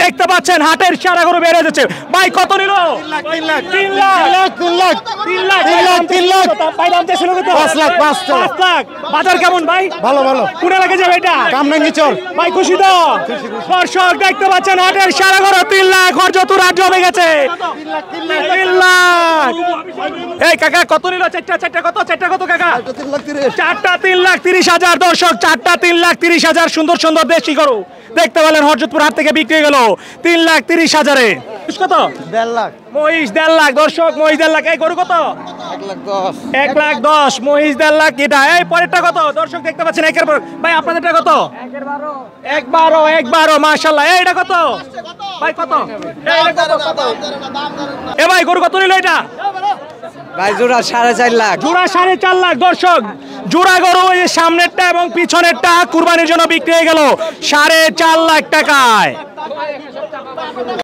দেখতে পাচ্ছেন হাটের সারা গরু বেড়ে যাচ্ছে। ভাই কত নিল? 3 লাখ 3 লাখ ভাই দাম চাইছিল কত? 5 লাখ 5 লাখ। বাজার কেমন ভাই? ভালো ভালো। কোন এলাকায় যাবে এটা? কামরাঙ্গি চর। ভাই খুশি তো? দর্শক দেখতে পাচ্ছেন হাটের সারা গরু 3 লাখ হরজতুর হাট জমে গেছে। 3 লাখ। এই কাকা কত নিল? চারটা কত কাকা? চারটা 3,30,000। দর্শক চারটা 3,30,000 সুন্দর সুন্দর দেশি গরু দেখতে পেলেন হরজতপুর হাট থেকে বিক্রি হয়ে গেল 3,30,000-এ। কত? 1.5 লাখ। মহিষ 1.5 লাখ। দর্শক মহিষ 1.5 লাখ। এই গরু কত? 1,10,000 মহিষ 1.5 লাখ। এটা এই পরেরটা কত? দর্শক দেখতে পাচ্ছেন একের পর। ভাই আপনাদেরটা কত? 1,12 মাশাআল্লাহ। এইটা কত? ভাই কত? এ ভাই গরু কত নিল এটা? ভাই জোড়া 4.5 লাখ। জোড়া 4.5 লাখ। দর্শক জোড়া গরু এই সামনেরটা এবং পিছনেরটা কুরবানির জন্য বিক্রি হয়ে গেল 4.5 লাখ টাকায়।